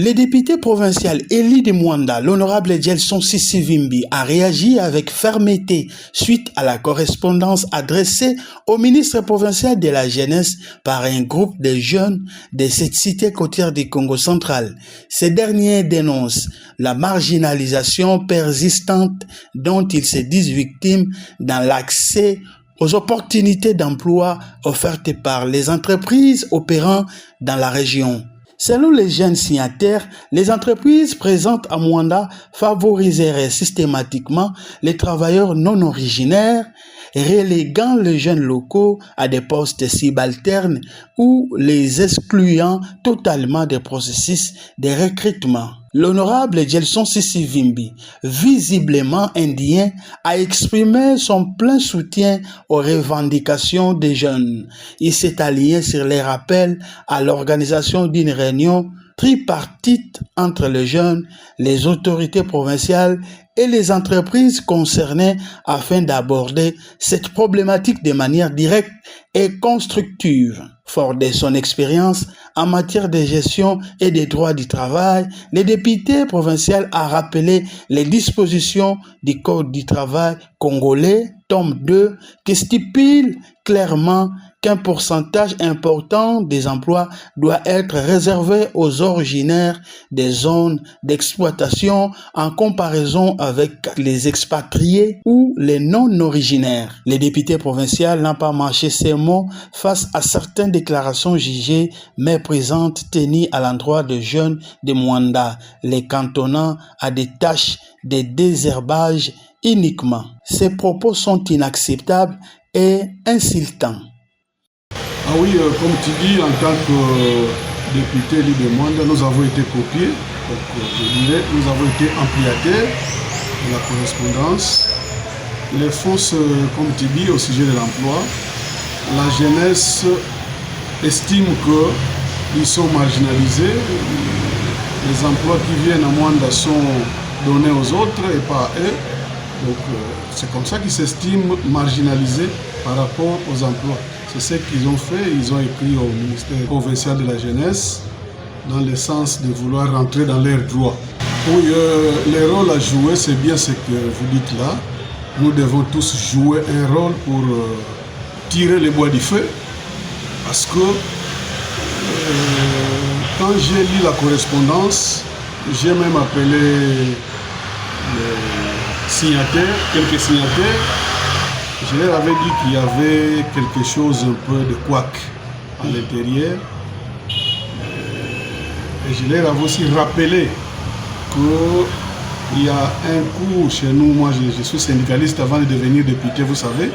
Le député provincial élu de Mwanda, l'honorable Gelson Sisivimbi, a réagi avec fermeté suite à la correspondance adressée au ministre provincial de la Jeunesse par un groupe de jeunes de cette cité côtière du Congo central. Ces derniers dénoncent la marginalisation persistante dont ils se disent victimes dans l'accès aux opportunités d'emploi offertes par les entreprises opérant dans la région. Selon les jeunes signataires, les entreprises présentes à Mwanda favoriseraient systématiquement les travailleurs non originaires, reléguant les jeunes locaux à des postes subalternes ou les excluant totalement des processus de recrutement. L'honorable Gelson Sisivimbi, visiblement indien, a exprimé son plein soutien aux revendications des jeunes. Il s'est allié sur les rappels à l'organisation d'une réunion tripartite entre les jeunes, les autorités provinciales et les entreprises concernées afin d'aborder cette problématique de manière directe et constructive. Fort de son expérience en matière de gestion et des droits du travail, le député provincial a rappelé les dispositions du Code du travail congolais, tome 2, qui stipule clairement qu'un pourcentage important des emplois doit être réservé aux originaires des zones d'exploitation en comparaison avec les expatriés ou les non-originaires. Le député provincial n'a pas mâché ses mots face à certaines déclarations jugées méprisantes tenues à l'endroit des jeunes de Mwanda, les cantonnant à des tâches de désherbage uniquement. Ces propos sont inacceptables et insultants. Ah oui, comme tu dis, en tant que député élu de Mwanda, nous avons été copiés, donc je dirais, nous avons été ampliataires de la correspondance. Les fausses, comme tu dis, au sujet de l'emploi, la jeunesse estime qu'ils sont marginalisés, les emplois qui viennent à Mwanda sont donnés aux autres et pas à eux. Donc c'est comme ça qu'ils s'estiment marginalisés par rapport aux emplois. C'est ce qu'ils ont fait, ils ont écrit au ministère provincial de la jeunesse dans le sens de vouloir rentrer dans leurs droits. Oui, le rôle à jouer, c'est bien ce que vous dites là. Nous devons tous jouer un rôle pour tirer les bois du feu. Parce que quand j'ai lu la correspondance, j'ai même appelé les signataires, quelques signataires. Je leur avais dit qu'il y avait quelque chose un peu de couac à l'intérieur. Et je leur avais aussi rappelé qu'il y a un cours chez nous, moi je suis syndicaliste avant de devenir député, vous savez.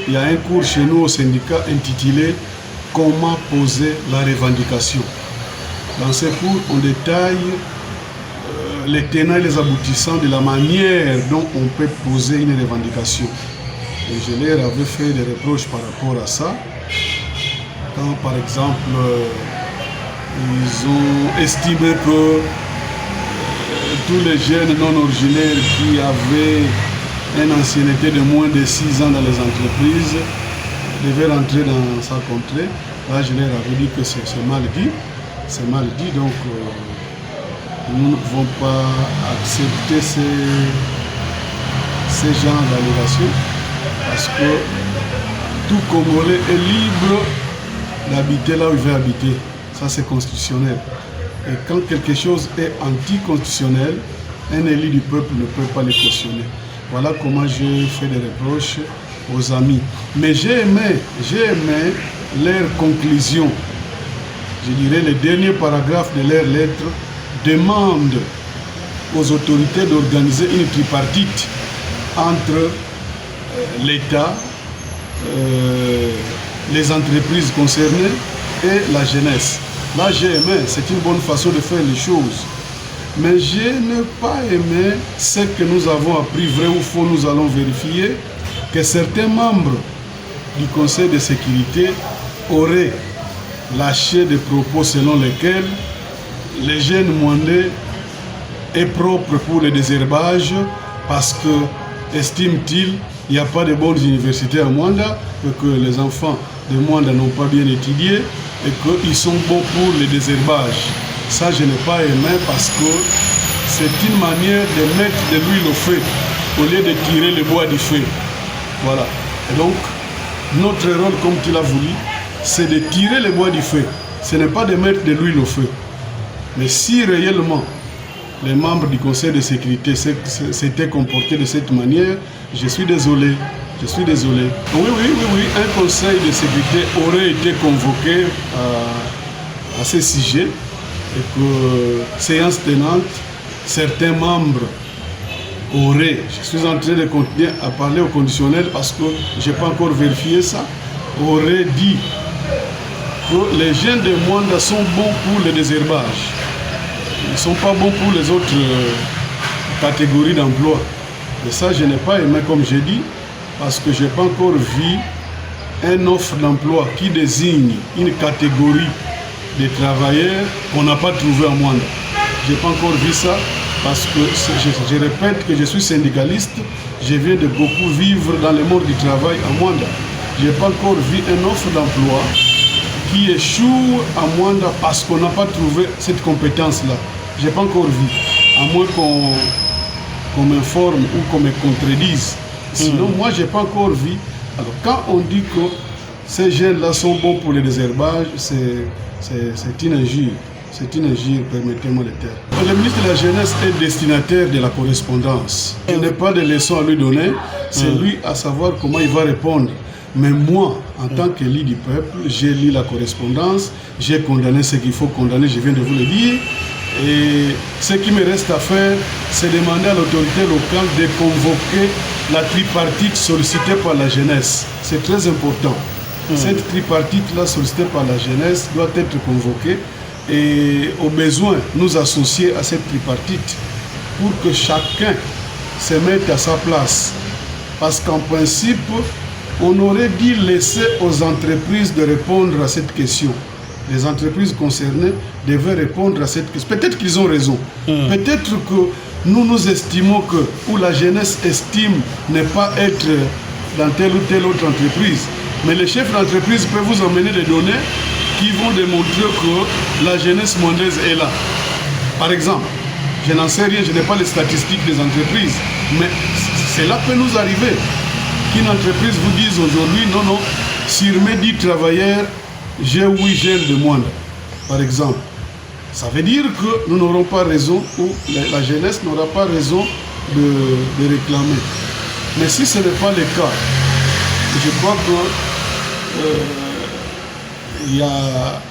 Il y a un cours chez nous au syndicat intitulé « Comment poser la revendication ». Dans ce cours, on détaille les tenants et les aboutissants de la manière dont on peut poser une revendication. Et je leur avais fait des reproches par rapport à ça. Quand, par exemple, ils ont estimé que tous les jeunes non originaires qui avaient une ancienneté de moins de 6 ans dans les entreprises devaient rentrer dans sa contrée. Là, je leur avais dit que c'est mal dit. C'est mal dit, donc nous ne pouvons pas accepter ces genres d'allégations. Parce que tout Congolais est libre d'habiter là où il veut habiter. Ça, c'est constitutionnel. Et quand quelque chose est anticonstitutionnel, un élu du peuple ne peut pas le cautionner. Voilà comment j'ai fait des reproches aux amis. Mais j'ai aimé leur conclusion. Je dirais les derniers paragraphes de leur lettre demandent aux autorités d'organiser une tripartite entre l'État, les entreprises concernées et la jeunesse. Là, j'ai aimé, c'est une bonne façon de faire les choses. Mais je n'ai pas aimé ce que nous avons appris, vrai ou faux, nous allons vérifier, que certains membres du Conseil de sécurité auraient lâché des propos selon lesquels les jeunes Mwandais est propre pour le désherbage parce que, estime-t-il, il n'y a pas de bonnes universités à Mwanda, que les enfants de Mwanda n'ont pas bien étudié et qu'ils sont bons pour le désherbage. Ça, je n'ai pas aimé parce que c'est une manière de mettre de l'huile au feu au lieu de tirer le bois du feu. Voilà. Et donc, notre rôle, comme tu l'as voulu, c'est de tirer le bois du feu. Ce n'est pas de mettre de l'huile au feu. Mais si réellement les membres du Conseil de sécurité s'étaient comportés de cette manière, je suis désolé. Je suis désolé. Oui. Un Conseil de sécurité aurait été convoqué à ce sujet et que, séance tenante, certains membres auraient, je suis en train de continuer à parler au conditionnel parce que je n'ai pas encore vérifié ça, auraient dit que les jeunes de Mwanda sont bons pour le désherbage. Ils ne sont pas bons pour les autres catégories d'emploi. Et ça, je n'ai pas aimé, comme j'ai dit, parce que je n'ai pas encore vu une offre d'emploi qui désigne une catégorie de travailleurs qu'on n'a pas trouvé à Mwanda. Je n'ai pas encore vu ça parce que, je répète que je suis syndicaliste, je viens de beaucoup vivre dans le monde du travail à Mwanda. Je n'ai pas encore vu une offre d'emploi qui échoue à Mwanda parce qu'on n'a pas trouvé cette compétence-là. Je n'ai pas encore vu, à moins qu'on m'informe ou qu'on me contredise. Sinon, moi, je n'ai pas encore vu. Alors, quand on dit que ces jeunes-là sont bons pour le désherbage, c'est une injure. C'est une injure, permettez-moi le terme. Le ministre de la Jeunesse est destinataire de la correspondance. Je n'ai pas de leçons à lui donner, c'est lui à savoir comment il va répondre. Mais moi, en tant qu'élu du peuple, j'ai lu la correspondance, j'ai condamné ce qu'il faut condamner, je viens de vous le dire. Et ce qui me reste à faire, c'est demander à l'autorité locale de convoquer la tripartite sollicitée par la jeunesse. C'est très important. Cette tripartite-là sollicitée par la jeunesse doit être convoquée et au besoin nous associer à cette tripartite pour que chacun se mette à sa place. Parce qu'en principe, on aurait dû laisser aux entreprises de répondre à cette question. Les entreprises concernées devaient répondre à cette question. Peut-être qu'ils ont raison. Peut-être que nous estimons que, ou la jeunesse estime ne pas être dans telle ou telle autre entreprise. Mais les chefs d'entreprise peuvent vous emmener des données qui vont démontrer que la jeunesse mwandaise est là. Par exemple, je n'en sais rien, je n'ai pas les statistiques des entreprises, mais cela peut nous arriver. Qu'une entreprise vous dise aujourd'hui, non, sur mes 10 travailleurs, j'ai 8 jeunes de Mwanda, par exemple. Ça veut dire que nous n'aurons pas raison, ou la jeunesse n'aura pas raison de réclamer. Mais si ce n'est pas le cas, je crois qu'il y a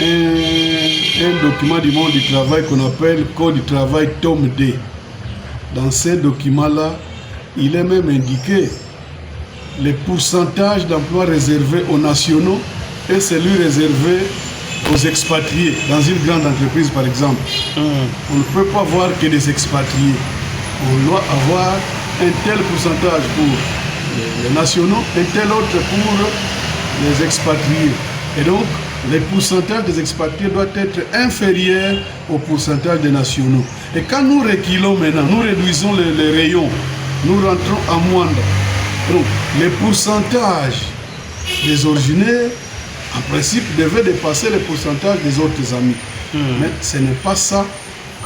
un document du monde du travail qu'on appelle Code du travail tome D. Dans ce document-là, il est même indiqué les pourcentages d'emplois réservés aux nationaux et celui réservé aux expatriés. Dans une grande entreprise, par exemple, on ne peut pas voir que des expatriés. On doit avoir un tel pourcentage pour les nationaux, un tel autre pour les expatriés. Et donc, les pourcentages des expatriés doivent être inférieurs au pourcentage des nationaux. Et quand nous reculons maintenant, nous réduisons les rayons, nous rentrons à Mwanda. Donc, les pourcentages des originaires, en principe, devaient dépasser les pourcentages des autres amis. Mais ce n'est pas ça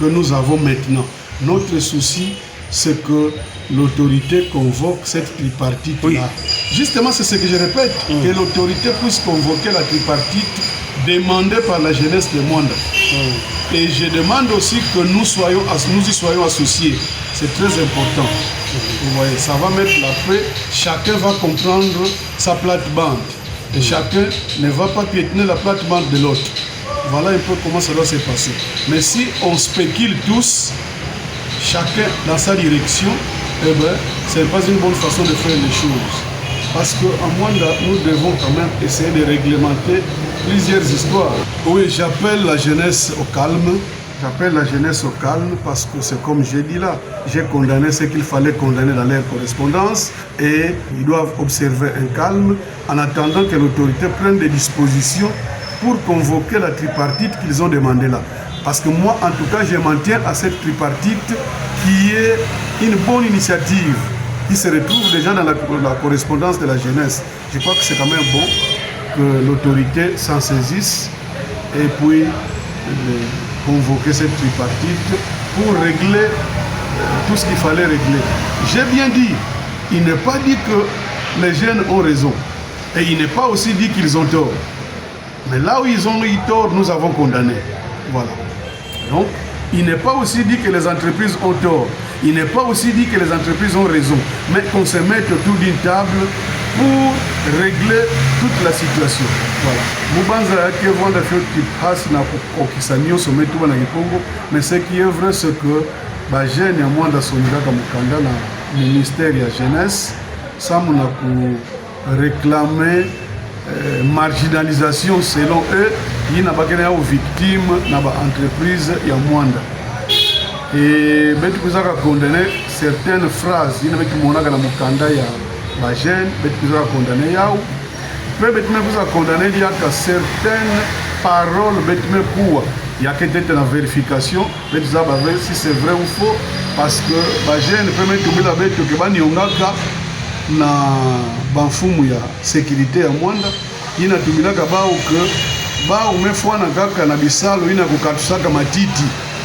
que nous avons maintenant. Notre souci, c'est que l'autorité convoque cette tripartite-là. Justement, c'est ce que je répète, que l'autorité puisse convoquer la tripartite demandée par la jeunesse de Mwanda. Et je demande aussi que nous y soyons associés. C'est très important. Vous voyez, ça va mettre la paix. Chacun va comprendre sa plate-bande. Et chacun ne va pas piétiner la plate-bande de l'autre. Voilà un peu comment ça doit se passer. Mais si on spécule tous, chacun dans sa direction, eh bien, ce n'est pas une bonne façon de faire les choses. Parce qu'en Mwanda, nous devons quand même essayer de réglementer plusieurs histoires. Oui, j'appelle la jeunesse au calme. J'appelle la jeunesse au calme parce que c'est comme j'ai dit là. J'ai condamné ce qu'il fallait condamner dans leur correspondance et ils doivent observer un calme en attendant que l'autorité prenne des dispositions pour convoquer la tripartite qu'ils ont demandé là. Parce que moi, en tout cas, je m'en tiens à cette tripartite qui est une bonne initiative, qui se retrouve déjà dans la correspondance de la jeunesse. Je crois que c'est quand même bon que l'autorité s'en saisisse et puis convoqué cette tripartite pour régler tout ce qu'il fallait régler. J'ai bien dit, il n'est pas dit que les jeunes ont raison. Et il n'est pas aussi dit qu'ils ont tort. Mais là où ils ont eu tort, nous avons condamné. Voilà. Donc, il n'est pas aussi dit que les entreprises ont tort. Il n'est pas aussi dit que les entreprises ont raison. Mais qu'on se mette autour d'une table pour régler toute la situation. Voilà. Mubanza yake vanda qui passe na kokisaniyo sometu na Congo, mais ce qui est vrai c'est que ba jeune ya mwanda sonika ka mukanda na ministère ya jeunesse samu na ku réclamer marginalisation selon eux yina bakena aux victimes na ba entreprise ya mwanda. Et betu kuzaka condamner certaines phrases yina betu monaka na mukanda ya ba jeune betu kuzaka condamner yao peut-être vous a condamné il y a certaines paroles mais pour il y a peut-être la vérification mais vous avez si c'est vrai ou faux parce que ba jeune peut mettre tout la bête que ba niongaka na banfumu ya sécurité ya mwanda ina tumilaka bao que ba umefwa na kaka na bisalo ina kukatusaka matiti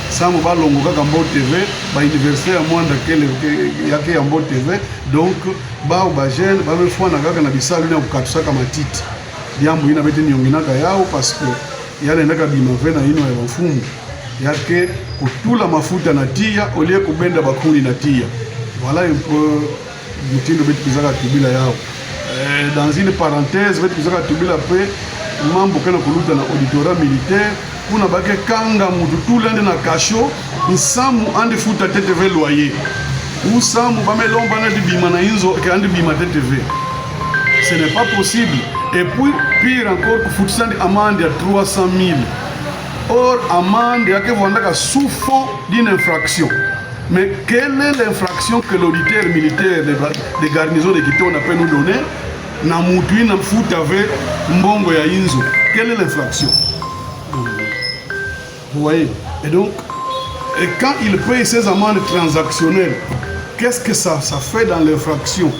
samu balongo kaka Mbo TV ba université ya mwanda kele yake ya Mbo TV donc bao ba jeune ba mefwa na kaka na bisalo ina kukatusaka matiti diambo ina bete nionginaka yao parce que yale ndaka bimave na ino ya bafumu yake kutula mafuta na tia olie kubenda bakuni na tia voilà un peu mutindo bete kizaka tubila yao dans une parenthèse bete kizaka tubila pe mambo kana kuluta na auditorat militaire kuna bake kanga mutu tulende na kasho nsamu andi futa TTV loyer usamu bamelomba na dibima na inzo ke andi bima TTV. Ce n'est pas possible. Et puis pire encore kufutisa amende ya 300 000. Or amende yake vandaka sous fond d'une infraction. Mais quelle est l'infraction que l'auditeur militaire des garnisons de Kitona peut nous donner na mutu na futa avec mbongo ya inzo? Quelle est l'infraction? Vous voyez? Et donc, quand il paye ses amendes transactionnelles, qu'est-ce que ça fait dans l'infraction?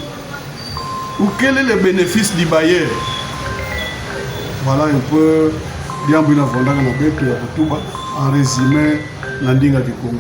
Ou quel est le bénéfice du bailleur? Voilà un peu en résumé, Nandinga du Congo.